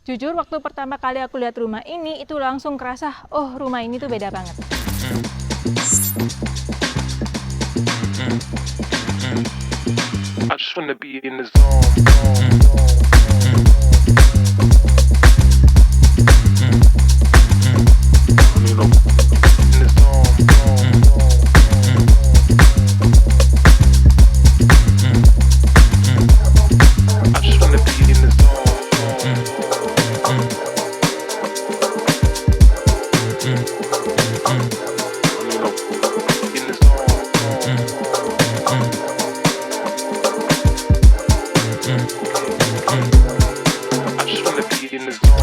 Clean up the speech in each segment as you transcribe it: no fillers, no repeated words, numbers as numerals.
Jujur waktu pertama kali aku lihat rumah ini itu langsung kerasa, oh rumah ini tuh beda banget. I just wanna be in the zone. You know, in the zone. I just wanna be in the zone. You know, in the zone. I just wanna be in the zone.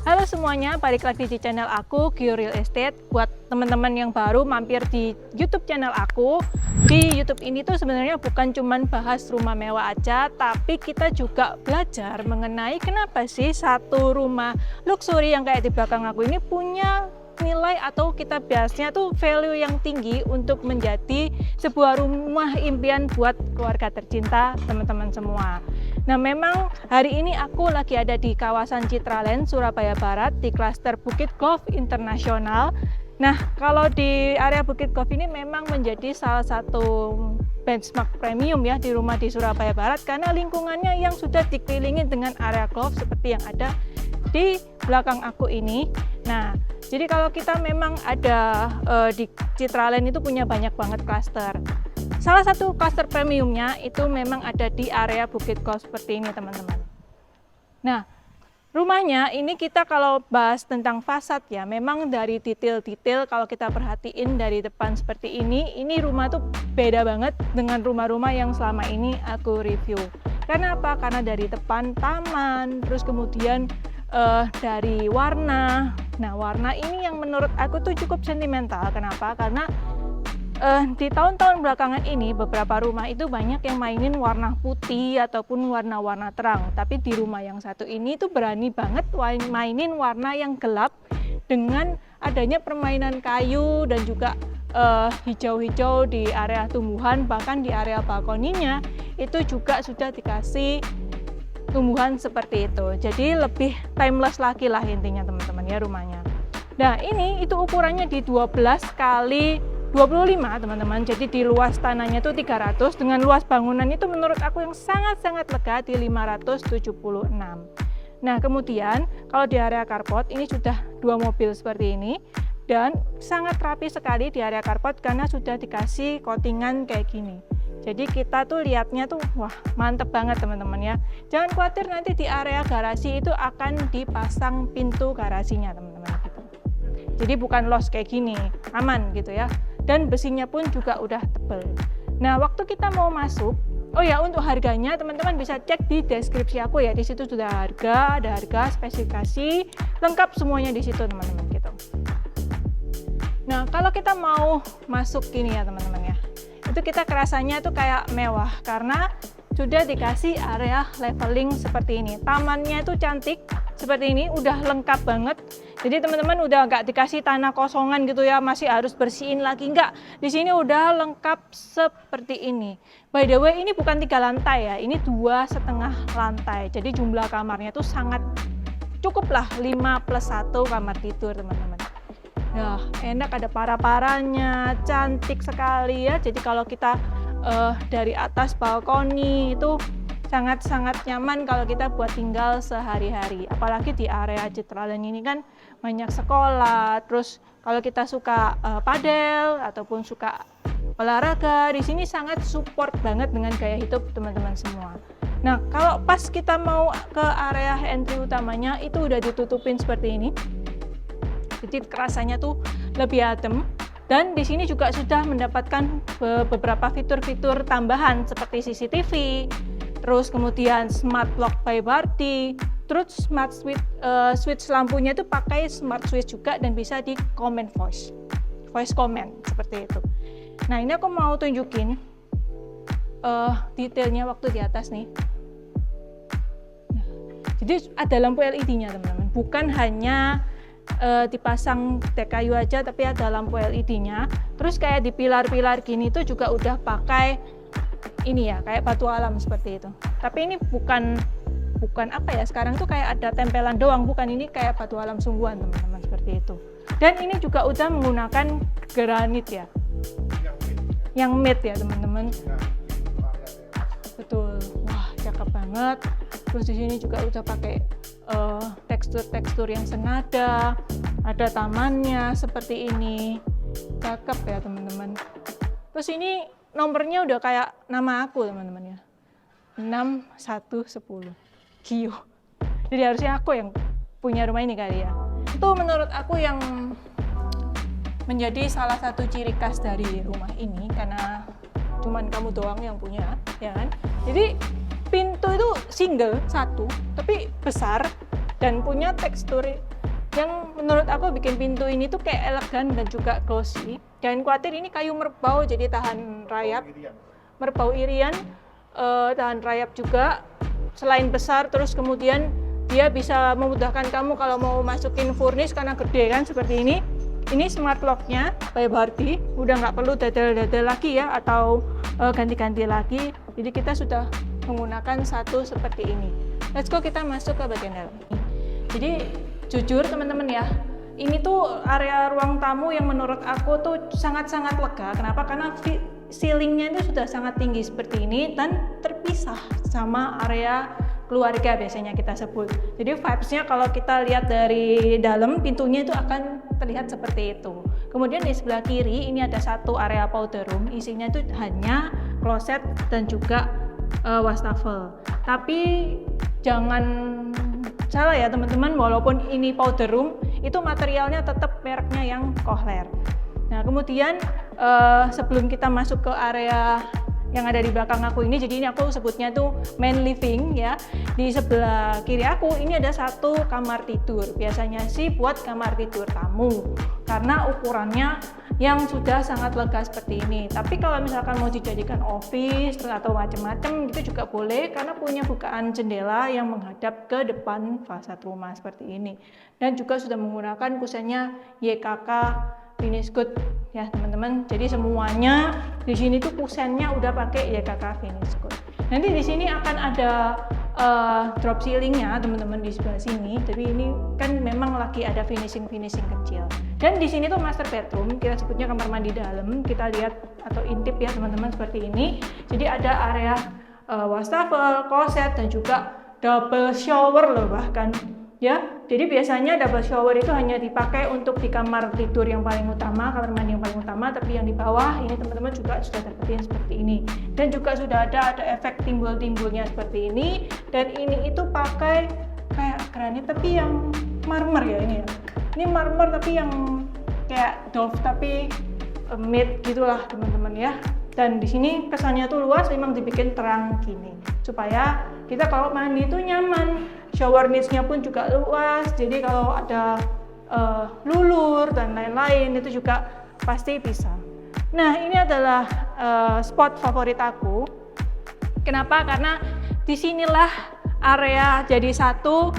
Halo semuanya, balik lagi di channel aku, Gio Real Estate. Buat teman-teman yang baru mampir di YouTube channel aku, di YouTube ini tuh sebenarnya bukan cuman bahas rumah mewah aja, tapi kita juga belajar mengenai kenapa sih satu rumah luxury yang kayak di belakang aku ini punya nilai atau kita biasanya tuh value yang tinggi untuk menjadi sebuah rumah impian buat keluarga tercinta teman-teman semua. Nah memang hari ini aku lagi ada di kawasan Citraland, Surabaya Barat di klaster Bukit Golf Internasional. Nah kalau di area Bukit Golf ini memang menjadi salah satu benchmark premium ya di rumah di Surabaya Barat karena lingkungannya yang sudah dikelilingi dengan area golf seperti yang ada di belakang aku ini. Nah jadi kalau kita memang ada di Citraland itu punya banyak banget klaster. Salah satu klaster premiumnya itu memang ada di area Bukit Golf seperti ini teman-teman. Nah rumahnya ini kita kalau bahas tentang fasad ya, memang dari detail-detail kalau kita perhatiin dari depan seperti ini rumah tuh beda banget dengan rumah-rumah yang selama ini aku review. Karena apa? Karena dari depan taman, terus kemudian dari warna. Nah warna ini yang menurut aku tuh cukup sentimental. Kenapa? Karena di tahun-tahun belakangan ini beberapa rumah itu banyak yang mainin warna putih ataupun warna-warna terang. Tapi di rumah yang satu ini tuh berani banget mainin warna yang gelap dengan adanya permainan kayu dan juga hijau-hijau di area tumbuhan, bahkan di area balkoninya itu juga sudah dikasih tumbuhan seperti itu. Jadi lebih timeless lagi lah intinya teman-teman ya rumahnya. Nah ini itu ukurannya di 12 kali 25 teman-teman. Jadi di luas tanahnya itu 300 dengan luas bangunan itu menurut aku yang sangat-sangat lega di 576. Nah kemudian kalau di area carport ini sudah 2 mobil seperti ini dan sangat rapi sekali di area carport karena sudah dikasih coatingan kayak gini. Jadi kita tuh lihatnya tuh wah mantep banget teman-teman ya. Jangan khawatir nanti di area garasi itu akan dipasang pintu garasinya teman-teman gitu. Jadi bukan los kayak gini, aman gitu ya. Dan besinya pun juga udah tebel. Nah waktu kita mau masuk, oh ya untuk harganya teman-teman bisa cek di deskripsi aku ya. Di situ sudah ada harga, spesifikasi, lengkap semuanya di situ teman-teman gitu. Nah kalau kita mau masuk gini ya teman-teman ya, itu kita kerasanya tuh kayak mewah karena sudah dikasih area leveling seperti ini. Tamannya itu cantik seperti ini, udah lengkap banget. Jadi teman-teman udah nggak dikasih tanah kosongan gitu ya, masih harus bersihin lagi nggak. Di sini udah lengkap seperti ini. By the way ini bukan 3 lantai ya, ini 2,5 lantai. Jadi jumlah kamarnya tuh sangat cukup lah, 5+1 kamar tidur teman-teman. Nah, enak ada para-paranya, cantik sekali ya. Jadi kalau kita dari atas balkoni itu sangat-sangat nyaman kalau kita buat tinggal sehari-hari. Apalagi di area Citraland ini kan banyak sekolah. Terus kalau kita suka padel ataupun suka olahraga, di sini sangat support banget dengan gaya hidup teman-teman semua. Nah, kalau pas kita mau ke area entry utamanya itu udah ditutupin seperti ini. Jadi kerasanya tuh lebih adem dan di sini juga sudah mendapatkan beberapa fitur-fitur tambahan seperti CCTV, terus kemudian smart lock by Bardi, terus smart switch lampunya itu pakai smart switch juga dan bisa di command voice command seperti itu. Nah ini aku mau tunjukin detailnya waktu di atas nih. Jadi ada lampu LED-nya teman-teman, bukan hanya dipasang dek kayu aja tapi ada lampu LED-nya. Terus Terus kayak di pilar-pilar gini tuh juga udah pakai ini ya, kayak batu alam seperti itu. Tapi ini bukan apa ya, sekarang tuh kayak ada tempelan doang, bukan, ini kayak batu alam sungguhan teman-teman, seperti itu. Dan ini juga udah menggunakan granit ya, yang matte ya teman-teman. Betul, wah cakep banget. Terus di sini juga udah pakai tekstur-tekstur yang senada, ada tamannya seperti ini, cakep ya teman-teman. Terus ini nomornya udah kayak nama aku teman-teman ya, 6110 Gio. Jadi harusnya aku yang punya rumah ini kali ya. Itu menurut aku yang menjadi salah satu ciri khas dari rumah ini, karena cuman kamu doang yang punya, ya kan? Jadi pintu itu single satu, tapi besar dan punya tekstur yang menurut aku bikin pintu ini tuh kayak elegan dan juga glossy. Jangan khawatir, ini kayu merbau jadi tahan rayap, merbau irian, tahan rayap juga. Selain besar, terus kemudian dia bisa memudahkan kamu kalau mau masukin furnish karena gede kan seperti ini. Ini smart locknya kayak Barbie, udah nggak perlu dadal-dadal lagi ya, atau ganti-ganti lagi. Jadi kita sudah menggunakan satu seperti ini. Let's go, kita masuk ke bagian dalam. Jadi jujur teman-teman ya, ini tuh area ruang tamu yang menurut aku tuh sangat-sangat lega. Kenapa? Karena ceilingnya itu sudah sangat tinggi seperti ini dan terpisah sama area keluarga biasanya kita sebut. Jadi vibes-nya kalau kita lihat dari dalam pintunya itu akan terlihat seperti itu. Kemudian di sebelah kiri ini ada satu area powder room, isinya itu hanya kloset dan juga wastafel. Tapi jangan salah ya teman-teman, walaupun ini powder room, itu materialnya tetap mereknya yang Kohler. Nah kemudian sebelum kita masuk ke area yang ada di belakang aku ini, jadi ini aku sebutnya tuh main living ya. Di sebelah kiri aku ini ada satu kamar tidur. Biasanya sih buat kamar tidur tamu karena ukurannya yang sudah sangat lega seperti ini. Tapi kalau misalkan mau dijadikan office atau macam-macam gitu juga boleh, karena punya bukaan jendela yang menghadap ke depan fasad rumah seperti ini. Dan juga sudah menggunakan kusennya YKK Finish Good ya teman-teman. Jadi semuanya di sini tuh kusennya udah pakai YKK Finish Good. Nanti di sini akan ada drop ceilingnya teman-teman di sebelah sini. Jadi ini kan memang lagi ada finishing kecil. Dan di sini tuh master bedroom, kita sebutnya kamar mandi dalam. Kita lihat atau intip ya teman-teman seperti ini. Jadi ada area wastafel, kloset dan juga double shower loh bahkan. Ya, jadi biasanya double shower itu hanya dipakai untuk di kamar tidur yang paling utama, kamar mandi yang paling utama, tapi yang di bawah ini teman-teman juga sudah dapetin seperti ini. Dan juga sudah ada efek timbul-timbulnya seperti ini. Dan ini itu pakai kayak granit tapi yang marmer ya ini ya. Ini marmer tapi yang kayak doff tapi matte gitulah teman-teman ya. Dan di sini kesannya tuh luas, memang dibikin terang gini supaya kita kalau mandi itu nyaman. Shower niche-nya pun juga luas, jadi kalau ada lulur dan lain-lain itu juga pasti bisa. Nah ini adalah spot favorit aku. Kenapa? Karena disinilah area jadi satu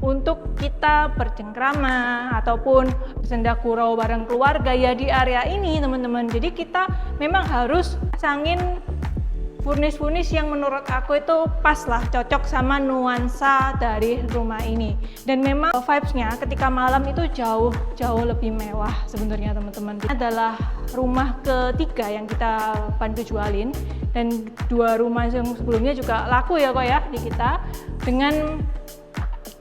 untuk kita bercengkrama ataupun bersenda gurau bareng keluarga ya di area ini teman-teman. Jadi kita memang harus pasangin furnish yang menurut aku itu pas lah, cocok sama nuansa dari rumah ini. Dan memang vibes-nya ketika malam itu jauh lebih mewah sebenarnya teman-teman. Ini adalah rumah ketiga yang kita bantu jualin, dan 2 rumah yang sebelumnya juga laku ya kok ya di kita, dengan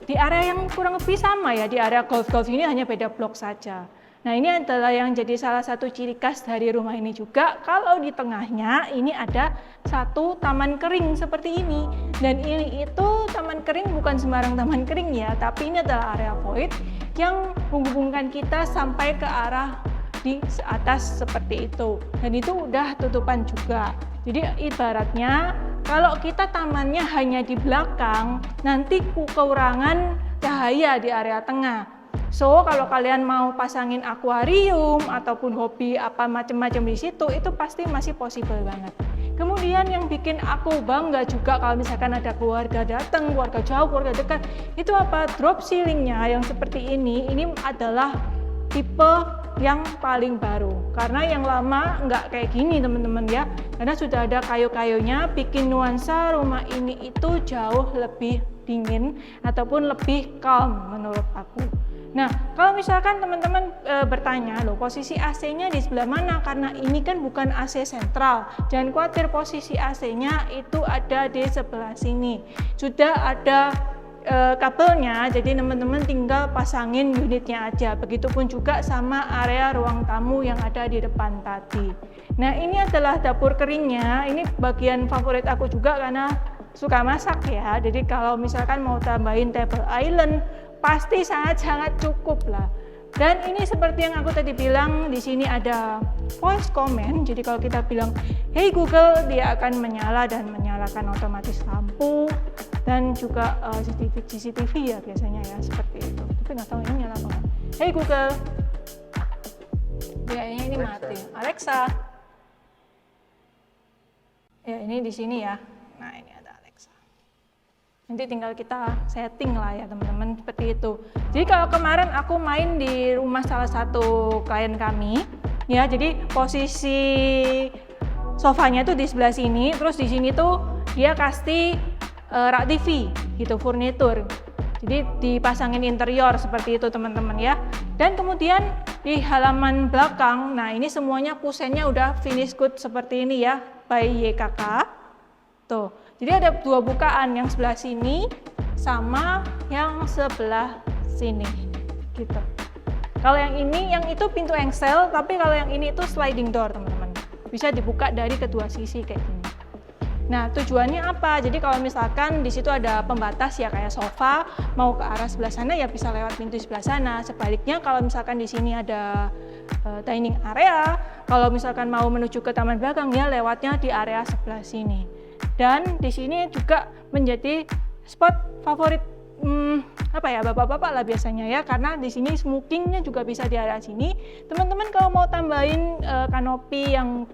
di area yang kurang lebih sama ya, di area golf ini hanya beda blok saja. Nah ini adalah yang jadi salah satu ciri khas dari rumah ini juga. Kalau di tengahnya ini ada satu taman kering seperti ini. Dan ini itu taman kering bukan sembarang taman kering ya, tapi ini adalah area void yang menghubungkan kita sampai ke arah di atas seperti itu. Dan itu udah tutupan juga. Jadi ibaratnya kalau kita tamannya hanya di belakang, nanti kekurangan cahaya di area tengah. So, kalau kalian mau pasangin akuarium ataupun hobi apa macam-macam di situ, itu pasti masih possible banget. Kemudian yang bikin aku bangga juga kalau misalkan ada keluarga datang, keluarga jauh, keluarga dekat, itu apa? Drop ceilingnya yang seperti ini adalah tipe yang paling baru. Karena yang lama nggak kayak gini teman-teman ya. Karena sudah ada kayu-kayunya, bikin nuansa rumah ini itu jauh lebih dingin ataupun lebih calm menurut aku. Nah, kalau misalkan teman-teman bertanya, loh posisi AC-nya di sebelah mana? Karena ini kan bukan AC sentral. Jangan khawatir, posisi AC-nya itu ada di sebelah sini. Sudah ada kabelnya, jadi teman-teman tinggal pasangin unitnya aja. Begitupun juga sama area ruang tamu yang ada di depan tadi. Nah, ini adalah dapur keringnya. Ini bagian favorit aku juga karena suka masak ya. Jadi kalau misalkan mau tambahin table island, pasti sangat-sangat cukup lah. Dan ini seperti yang aku tadi bilang, di sini ada voice command. Jadi kalau kita bilang, "Hey Google," dia akan menyala dan menyalakan otomatis lampu dan juga CCTV ya biasanya ya seperti itu. Tapi nggak tahu ini nyala apa nggak. "Hey Google," kayaknya ini mati. Alexa. Ya ini di sini ya. Nah ini ada Alexa. Nanti tinggal kita setting lah ya teman-teman seperti itu. Jadi kalau kemarin aku main di rumah salah satu klien kami, ya jadi posisi sofanya tuh di sebelah sini, terus di sini tuh dia kasih rak TV gitu, furnitur. Jadi dipasangin interior seperti itu teman-teman ya. Dan kemudian di halaman belakang, nah ini semuanya kusennya udah finish good seperti ini ya, by YKK. Tuh. Jadi ada dua bukaan, yang sebelah sini sama yang sebelah sini gitu. Kalau yang ini, yang itu pintu engsel, tapi kalau yang ini itu sliding door teman-teman. Bisa dibuka dari kedua sisi kayak gini. Nah tujuannya apa? Jadi kalau misalkan di situ ada pembatas ya kayak sofa, mau ke arah sebelah sana ya bisa lewat pintu sebelah sana. Sebaliknya kalau misalkan di sini ada dining area, kalau misalkan mau menuju ke taman belakang ya lewatnya di area sebelah sini. Dan di sini juga menjadi spot favorit bapak-bapak lah biasanya ya, karena di sini smokingnya juga bisa di area sini. Teman-teman kalau mau tambahin kanopi yang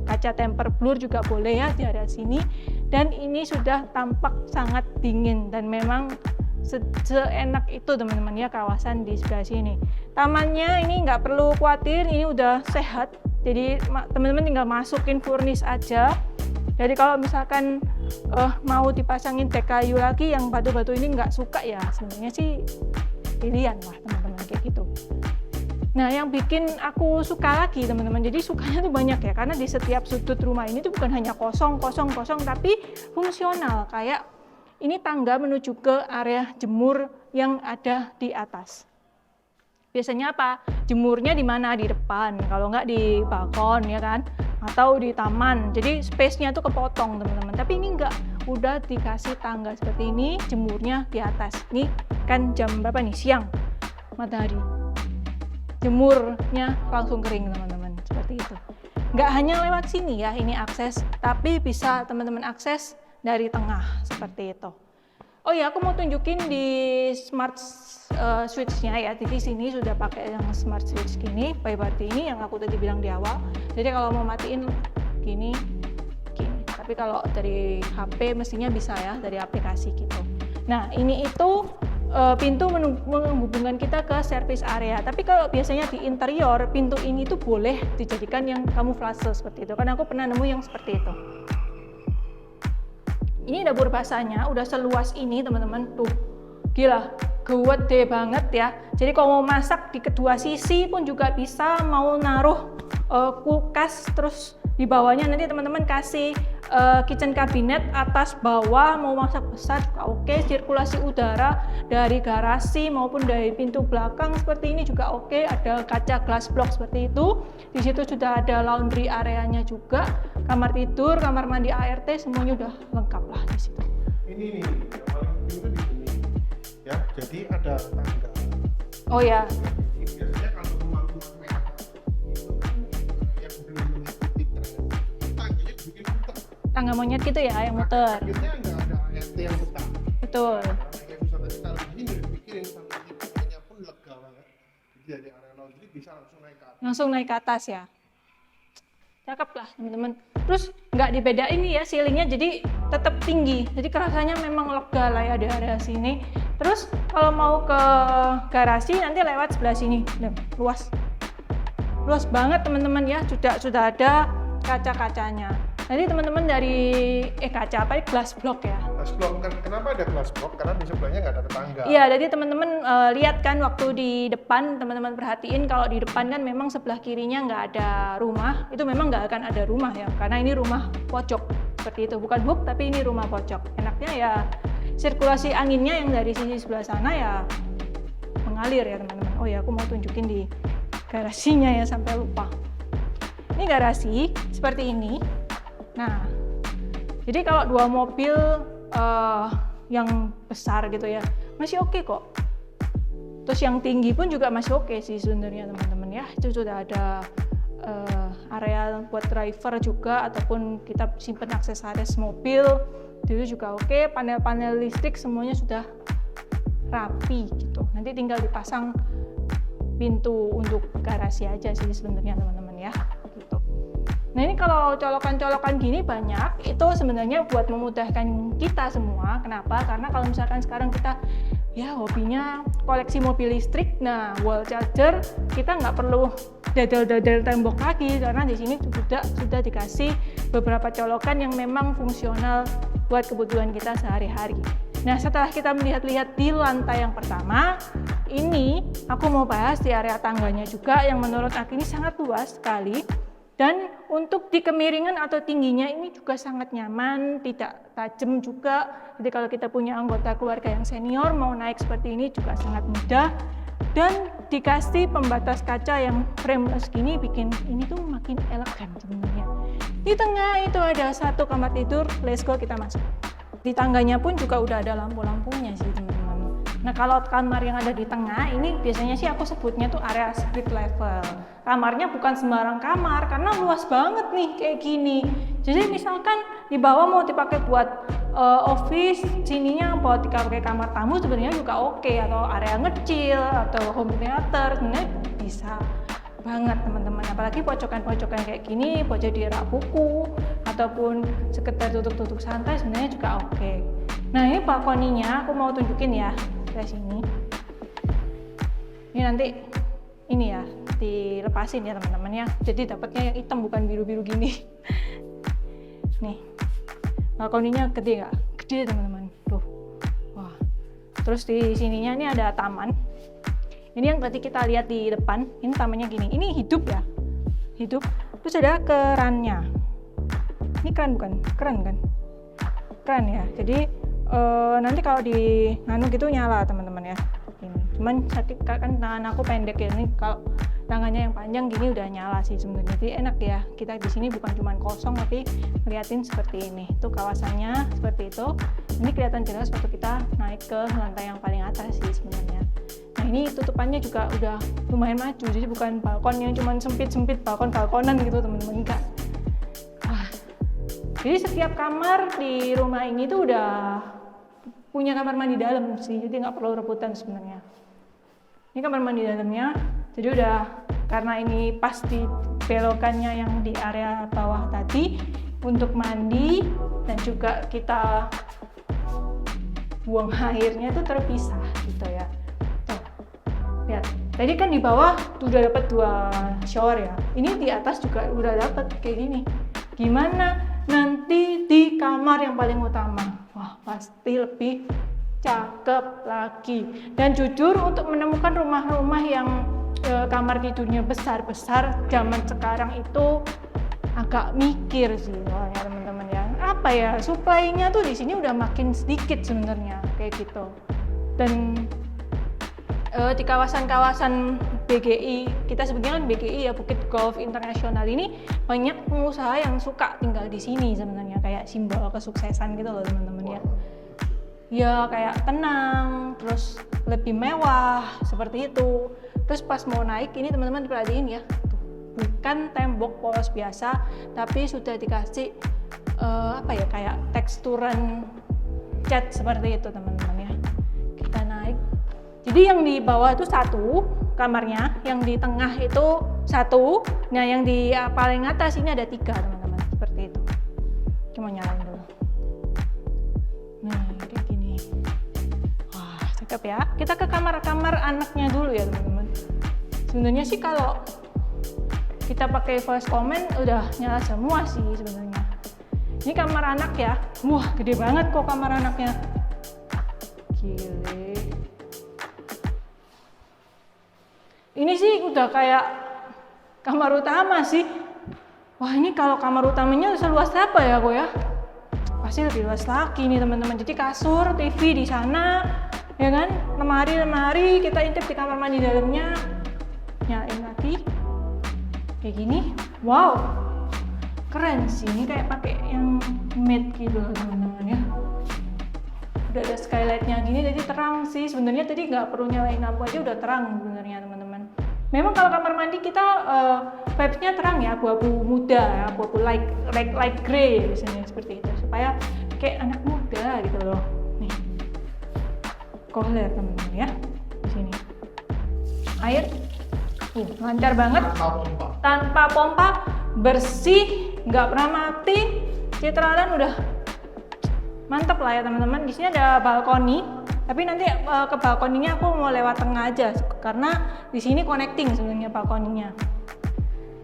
kaca temper blur juga boleh ya di area sini. Dan ini sudah tampak sangat dingin dan memang seenak itu teman-teman ya kawasan di sebelah sini. Tamannya ini nggak perlu khawatir, ini udah sehat. Jadi teman-teman tinggal masukin furnish aja. Jadi kalau misalkan mau dipasangin dek kayu lagi yang batu-batu ini nggak suka ya, sebenarnya sih pilihan lah teman-teman kayak gitu. Nah yang bikin aku suka lagi teman-teman, jadi sukanya tuh banyak ya, karena di setiap sudut rumah ini tuh bukan hanya kosong, tapi fungsional. Kayak ini tangga menuju ke area jemur yang ada di atas. Biasanya apa? Jemurnya di mana? Di depan, kalau nggak di balkon ya kan, atau di taman. Jadi space-nya tuh kepotong teman-teman. Tapi ini nggak, udah dikasih tangga seperti ini, jemurnya di atas. Ini kan jam berapa nih? Siang, matahari. Jemurnya langsung kering teman-teman, seperti itu. Nggak hanya lewat sini ya, ini akses, tapi bisa teman-teman akses dari tengah seperti itu. Oh ya, aku mau tunjukin di smart switch-nya ya. Jadi sini sudah pakai yang smart switch gini, by Bardi ini yang aku tadi bilang di awal. Jadi kalau mau matiin gini. Tapi kalau dari HP mestinya bisa ya, dari aplikasi gitu. Nah, ini itu pintu menghubungkan kita ke service area. Tapi kalau biasanya di interior, pintu ini tuh boleh dijadikan yang kamuflase seperti itu. Karena aku pernah nemu yang seperti itu. Ini dapur basahnya udah seluas ini teman-teman, tuh gila, gede banget ya. Jadi kalau mau masak di kedua sisi pun juga bisa, mau naruh kulkas, terus di bawahnya nanti teman-teman kasih kitchen cabinet atas bawah, mau masak besar oke. Sirkulasi udara dari garasi maupun dari pintu belakang seperti ini juga oke. Ada kaca glass block seperti itu. Di situ sudah ada laundry areanya juga, kamar tidur, kamar mandi ART, semuanya udah lengkap lah di situ. Ini yang paling penting itu di sini ya, jadi ada tangga. Oh ya. Biasanya kalau rumah-rumah mewah itu kan yang belum mengikuti tren, tangganya dibikin muter. Tangga monyet gitu ya, yang muter. Akhirnya nggak ada ART yang tetap. Betul. Kayak bisa tadi kalau ini nggak dipikirin, sampai tipenya pun lega banget. Jadi dari area laundry bisa langsung naik ke atas. Langsung naik ke atas ya. Cakep lah teman-teman. Terus nggak dibedain nih ya ceilingnya, jadi tetap tinggi. Jadi kerasanya memang lega lah ya di area sini. Terus kalau mau ke garasi nanti lewat sebelah sini, luas. luas banget teman-teman ya, sudah ada kaca-kacanya. Nanti teman-teman dari kaca apa, glass block ya. Glass block, kenapa ada glass block? Karena di sebelahnya nggak ada tetangga. Iya, jadi teman-teman lihat kan waktu di depan, teman-teman perhatiin kalau di depan kan memang sebelah kirinya nggak ada rumah, itu memang nggak akan ada rumah ya, karena ini rumah pojok seperti itu, bukan hub tapi ini rumah pojok. Enaknya ya sirkulasi anginnya yang dari sisi sebelah sana ya mengalir ya teman-teman. Oh ya, aku mau tunjukin di garasinya ya, sampai lupa. Ini garasi seperti ini. Nah, jadi kalau dua mobil yang besar gitu ya, masih oke kok. Terus yang tinggi pun juga masih oke sih sebenarnya teman-teman ya. Itu sudah ada area buat driver juga, ataupun kita simpan aksesoris mobil, itu juga oke. Panel-panel listrik semuanya sudah rapi gitu. Nanti tinggal dipasang pintu untuk garasi aja sih sebenarnya teman-teman ya. Gitu. Nah ini kalau colokan-colokan gini banyak, itu sebenarnya buat memudahkan kita semua. Kenapa? Karena kalau misalkan sekarang kita ya hobinya koleksi mobil listrik, nah wall charger kita nggak perlu dadal-dadal tembok lagi, karena di sini sudah dikasih beberapa colokan yang memang fungsional buat kebutuhan kita sehari-hari. Nah setelah kita melihat-lihat di lantai yang pertama, ini aku mau bahas di area tangganya juga yang menurut aku ini sangat luas sekali. Dan untuk di kemiringan atau tingginya ini juga sangat nyaman, tidak tajam juga. Jadi kalau kita punya anggota keluarga yang senior mau naik seperti ini juga sangat mudah. Dan dikasih pembatas kaca yang frameless gini bikin ini tuh makin elegan sebenarnya. Di tengah itu ada satu kamar tidur, let's go kita masuk. Di tangganya pun juga udah ada lampu-lampunya sih teman-teman. Nah kalau kamar yang ada di tengah ini biasanya sih aku sebutnya tuh area street level. Kamarnya bukan sembarang kamar karena luas banget nih kayak gini. Jadi misalkan di bawah mau dipakai buat office, sininya buat dipakai kamar tamu sebenarnya juga oke, atau area ngecil atau home theater sebenarnya bisa banget teman-teman. Apalagi pojokan-pojokan kayak gini buat jadi rak buku ataupun sekedar duduk-duduk santai sebenarnya juga oke. Nah ini balkoninya aku mau tunjukin ya dari sini. Ini nanti ini ya dilepasin ya teman-teman ya. Jadi dapatnya yang hitam bukan biru-biru gini. Nih balkoninya gede nggak? Gede teman-teman. Tuh, wah. Terus di sininya ini ada taman. Ini yang tadi kita lihat di depan. Ini tamannya gini. Ini hidup ya, hidup. Terus ada kerannya. Ini keran bukan? Keran kan? Keran ya. Jadi nanti kalau di nganu gitu nyala teman-teman ya. Ini. Cuman kan tangan aku pendek ya. Ini kalau tangannya yang panjang gini udah nyala sih sebenarnya. Jadi enak ya. Kita di sini bukan cuma kosong tapi ngeliatin seperti ini. Itu kawasannya seperti itu. Ini kelihatan jelas waktu kita naik ke lantai yang paling atas sih sebenarnya. Nah ini tutupannya juga udah lumayan maju. Jadi bukan balkon yang cuma sempit-sempit balkon-balkonan gitu teman-teman, enggak. Wah. Jadi setiap kamar di rumah ini tuh udah punya kamar mandi dalam sih, jadi nggak perlu rebutan sebenarnya. Ini kamar mandi dalamnya, jadi udah karena ini pas di belokannya yang di area bawah tadi untuk mandi dan juga kita buang airnya itu terpisah gitu ya. Tuh, lihat. Tadi kan di bawah udah dapat 2 shower ya. Ini di atas juga udah dapat kayak gini. Gimana nanti di kamar yang paling utama? Wah, pasti lebih cakep lagi. Dan jujur untuk menemukan rumah-rumah yang kamar tidurnya besar-besar zaman sekarang itu agak mikir sih soalnya teman-teman ya. Apa ya, supply-nya tuh di sini udah makin sedikit sebenarnya kayak gitu. Dan di kawasan-kawasan BGI, kita sebutnya kan BGI ya, Bukit Golf Internasional ini banyak pengusaha yang suka tinggal di sini sebenarnya, kayak simbol kesuksesan gitu loh teman-teman ya. Ya kayak tenang, terus lebih mewah seperti itu. Terus pas mau naik ini teman-teman perhatiin ya, tuh, bukan tembok polos biasa, tapi sudah dikasih apa ya, kayak teksturan cat seperti itu teman-teman ya. Kita naik. Jadi yang di bawah itu 1 kamarnya, yang di tengah itu 1, nah yang di paling atas ini ada 3 teman-teman, seperti itu. Cuma nyalain dulu. Nah kayak gini. Wah cakep ya. Kita ke kamar-kamar anaknya dulu ya teman-teman. Sebenarnya sih kalau kita pakai voice comment udah nyala semua sih sebenarnya. Ini kamar anak ya, wah gede banget kok kamar anaknya, gile. Ini sih udah kayak kamar utama sih. Wah ini kalau kamar utamanya seluas apa ya kok ya? Pasti lebih luas lagi nih teman-teman. Jadi kasur, TV di sana, ya kan? Lemari kita intip di kamar mandi dalamnya. Nyalain lagi, kayak gini. Wow, keren sih. Ini kayak pakai yang matte gitu teman-teman ya. Udah ada skylightnya gini, jadi terang sih. Sebenarnya tadi nggak perlu nyalain lampu aja udah terang sebenarnya teman-teman. Memang kalau kamar mandi kita vibes-nya terang ya, abu-abu muda ya, abu-abu light grey biasanya seperti itu supaya kayak anak muda gitu loh. Nih, kohler teman-teman ya di sini. Air, lancar banget, tanpa pompa, bersih, nggak pernah mati, citraan udah mantep lah ya teman-teman. Di sini ada balkoni. Tapi nanti ke balkoninya aku mau lewat tengah aja karena di sini connecting sebenarnya balkoninya.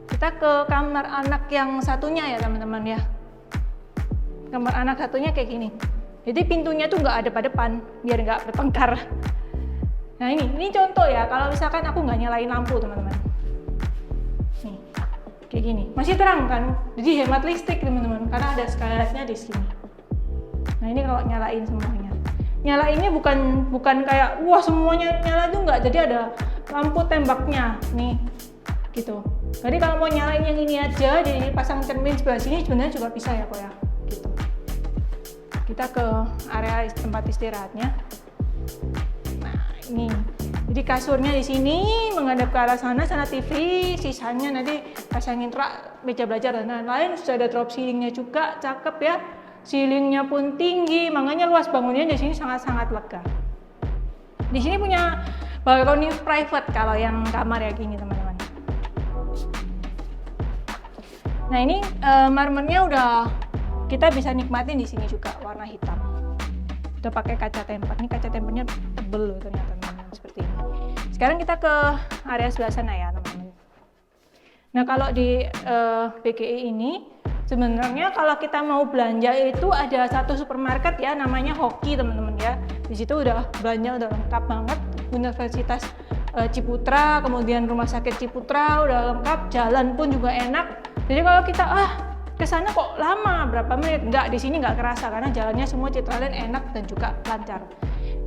Kita ke kamar anak yang satunya ya teman-teman ya. Kamar anak satunya kayak gini. Jadi pintunya tuh nggak ada pada depan biar nggak bertengkar. Nah ini contoh ya kalau misalkan aku nggak nyalain lampu teman-teman. Nih kayak gini masih terang kan. Jadi hemat listrik teman-teman karena ada skylightnya di sini. Nah ini kalau nyalain semuanya. Nyalainnya bukan kayak wah semuanya nyala tuh enggak, jadi ada lampu tembaknya nih gitu. Jadi kalau mau nyalain yang ini aja, jadi pasang cermin sebelah sini sebenarnya juga bisa ya kok ya gitu. Kita ke area tempat istirahatnya. Nah ini jadi kasurnya di sini menghadap ke arah sana TV, sisanya nanti pasangin rak, meja belajar dan lain-lain. Sudah ada drop ceilingnya juga, cakep ya. Ceilingnya pun tinggi, makanya luas bangunnya di sini sangat-sangat lega. Di sini punya balkoni private kalau yang kamar ya gini teman-teman. Nah ini marmernya udah kita bisa nikmatin di sini juga warna hitam. Udah pakai kaca temper. Ini kaca tempernya tebel loh ternyata teman-teman seperti ini. Sekarang kita ke area sebelah sana ya teman-teman. Nah kalau di BGI ini sebenarnya kalau kita mau belanja itu ada satu supermarket ya namanya Hoki teman-teman ya. Di situ udah belanja udah lengkap banget. Universitas Ciputra, kemudian Rumah Sakit Ciputra udah lengkap, jalan pun juga enak. Jadi kalau kita ke sana kok lama berapa menit? Enggak, di sini nggak kerasa karena jalannya semua Citraland enak dan juga lancar.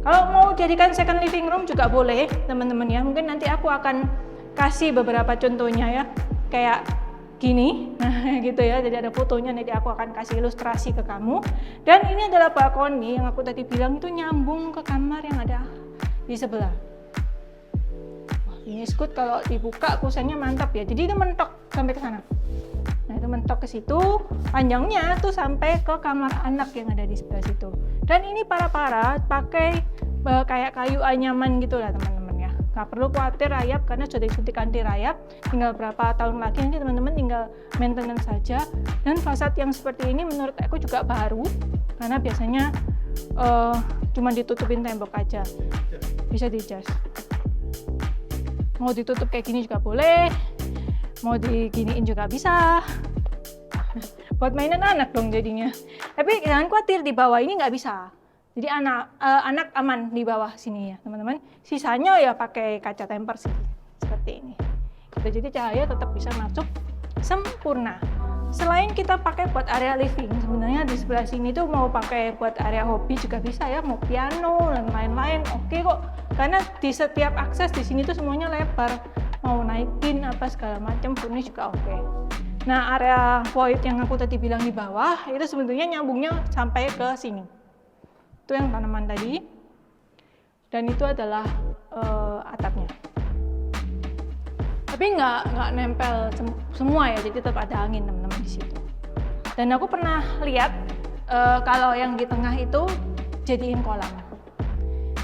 Kalau mau jadikan second living room juga boleh teman-teman ya. Mungkin nanti aku akan kasih beberapa contohnya ya. Kayak gini, nah gitu ya, jadi ada fotonya, nanti aku akan kasih ilustrasi ke kamu. Dan ini adalah balkoni yang aku tadi bilang itu nyambung ke kamar yang ada di sebelah. Wah, ini skut kalau dibuka kusennya mantap ya, jadi itu mentok sampai ke sana. Nah itu mentok ke situ, panjangnya tuh sampai ke kamar anak yang ada di sebelah situ. Dan ini para pakai kayak kayu anyaman gitu lah teman-teman. Nggak perlu khawatir rayap karena sudah disuntik anti rayap. Tinggal berapa tahun lagi nanti teman-teman tinggal maintenance saja. Dan fasad yang seperti ini menurut aku juga baru karena biasanya cuma ditutupin tembok aja, bisa dicas. Mau ditutup kayak gini juga boleh, mau diginiin juga bisa. Buat mainan anak dong jadinya. Tapi jangan khawatir di bawah ini nggak bisa. Jadi anak aman di bawah sini ya teman-teman. Sisanya ya pakai kaca temper sih seperti ini. Jadi cahaya tetap bisa masuk sempurna. Selain kita pakai buat area living, sebenarnya di sebelah sini tuh mau pakai buat area hobi juga bisa ya, mau piano dan lain-lain. Oke kok, karena di setiap akses di sini tuh semuanya lebar. Mau naikin apa segala macam furnish juga oke. Nah area void yang aku tadi bilang di bawah itu sebenarnya nyambungnya sampai ke sini. Itu yang tanaman tadi, dan itu adalah atapnya. Tapi nggak nempel semua ya, jadi tetap ada angin teman-teman di situ. Dan aku pernah lihat kalau yang di tengah itu jadiin kolam.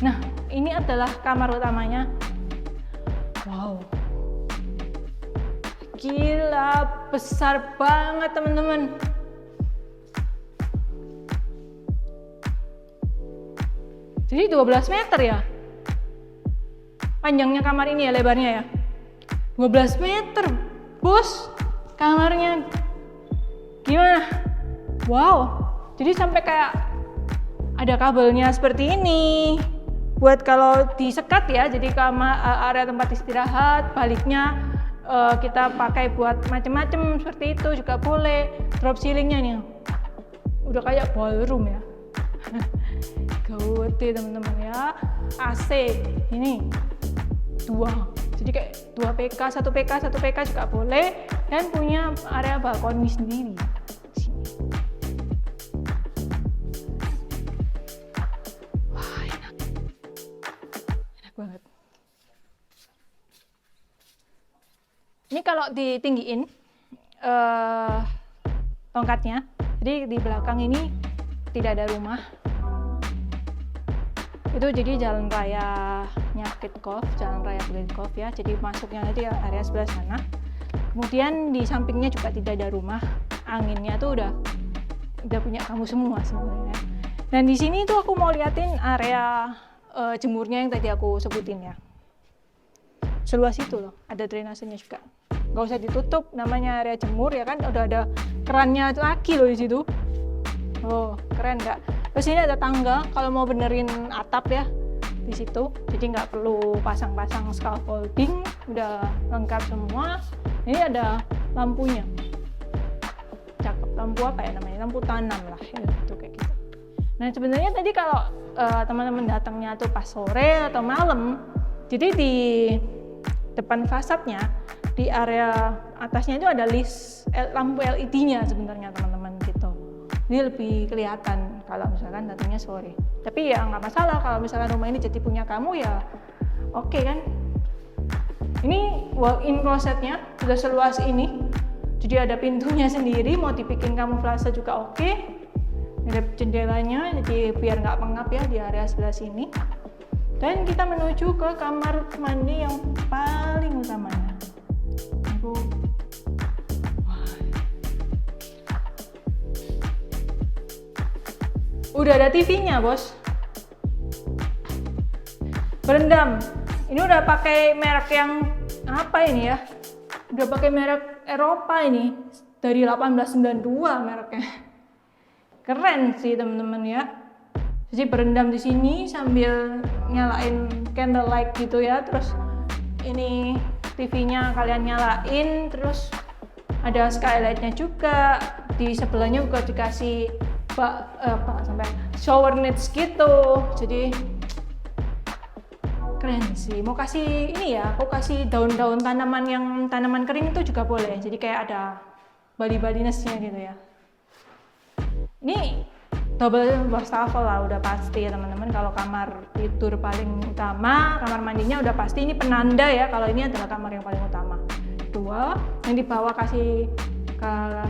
Nah ini adalah kamar utamanya. Wow, gila besar banget teman-teman. Jadi 12 meter ya panjangnya kamar ini ya, lebarnya ya 12 meter. Bos, kamarnya gimana? Wow, jadi sampai kayak ada kabelnya seperti ini. Buat kalau disekat ya, jadi area tempat istirahat, baliknya kita pakai buat macem-macem seperti itu juga boleh. Drop ceilingnya nih, udah kayak ballroom ya. Gawat deh teman-teman ya. AC ini 2, jadi kayak 2 PK, 1 PK, 1 PK juga boleh, dan punya area balkoni sendiri. Banget. Ini kalau ditinggiin tongkatnya, jadi di belakang ini tidak ada rumah. Itu jadi jalan rayanya Kitkov, jalan raya Kitkov ya. Jadi masuknya nanti area sebelah sana. Kemudian di sampingnya juga tidak ada rumah. Anginnya tuh udah punya kamu semua sebenarnya. Dan di sini tuh aku mau liatin area jemurnya yang tadi aku sebutin ya. Seluas itu loh, ada drainasenya juga. Gak usah ditutup, namanya area jemur ya kan, udah ada kerannya lagi loh di situ. Oh, keren nggak? Terus ini ada tangga kalau mau benerin atap ya di situ. Jadi nggak perlu pasang-pasang scaffolding, udah lengkap semua. Ini ada lampunya. Cakep, lampu apa ya namanya? Lampu tanam lah, ya, gitu kayak gitu. Nah sebenarnya tadi kalau teman-teman datangnya tuh pas sore atau malam, jadi di depan fasadnya di area atasnya itu ada list lampu LED-nya sebenarnya teman-teman gitu. Ini lebih kelihatan kalau misalkan datangnya sore. Tapi ya nggak masalah kalau misalkan rumah ini jadi punya kamu ya oke kan. Ini walk-in closetnya sudah seluas ini. Jadi ada pintunya sendiri, mau dibikin kamuflase juga oke. Ada jendelanya, jadi biar nggak pengap ya di area sebelah sini. Dan kita menuju ke kamar mandi yang paling utamanya. Udah ada TV-nya bos. Berendam. Ini udah pakai merek yang apa ini ya? Udah pakai merek Eropa ini, dari 1892 mereknya. Keren sih teman-teman ya. Jadi berendam di sini sambil nyalain candlelight gitu ya. Terus ini TV-nya kalian nyalain, terus ada skylightnya juga. Di sebelahnya juga dikasih sampai shower nets gitu. Jadi keren sih. Mau kasih ini ya, aku kasih daun-daun tanaman yang tanaman kering itu juga boleh. Jadi kayak ada bali-balinessnya gitu ya. Ini double wastafel lah udah pasti ya teman-teman. Kalau kamar tidur paling utama, kamar mandinya udah pasti ini penanda ya kalau ini adalah kamar yang paling utama. Dua, yang di bawah kasih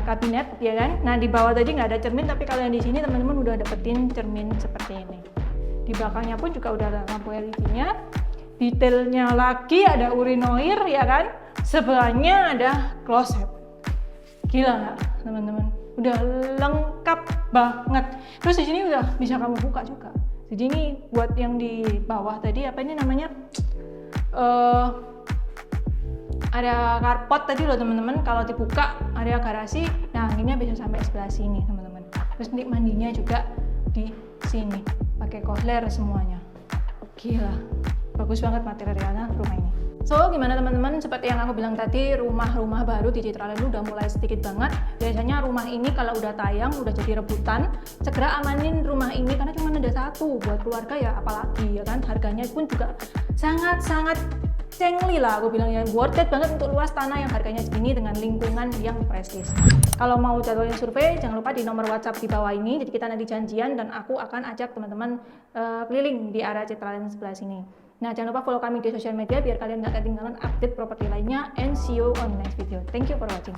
kabinet ya kan. Nah di bawah tadi nggak ada cermin, tapi kalau yang di sini teman-teman udah dapetin cermin seperti ini. Di belakangnya pun juga udah ada lampu LED-nya. Detailnya lagi ada urinoir ya kan. Sebelahnya ada kloset. Gila nggak teman-teman? Udah lengkap banget. Terus di sini udah bisa kamu buka juga. Jadi ini buat yang di bawah tadi apa ini namanya? Ada carport tadi loh teman-teman. Kalau dibuka area garasi, nah anginnya bisa sampai sebelah sini teman-teman. Terus bilik mandinya juga di sini. Pakai kohler semuanya. Gila, bagus banget materialnya rumah ini. So gimana teman-teman, seperti yang aku bilang tadi, rumah-rumah baru di Citraland udah mulai sedikit banget. Biasanya rumah ini kalau udah tayang, udah jadi rebutan, segera amanin rumah ini karena cuma ada satu buat keluarga ya, apalagi ya kan. Harganya pun juga sangat-sangat cengli lah, aku bilang ya, worth it banget untuk luas tanah yang harganya segini dengan lingkungan yang prestis. Kalau mau jadwalin survei, jangan lupa di nomor WhatsApp di bawah ini. Jadi kita nanti janjian dan aku akan ajak teman-teman keliling di area Citraland sebelah sini. Nah, jangan lupa follow kami di sosial media biar kalian nggak ketinggalan update properti lainnya. And see you on next video. Thank you for watching.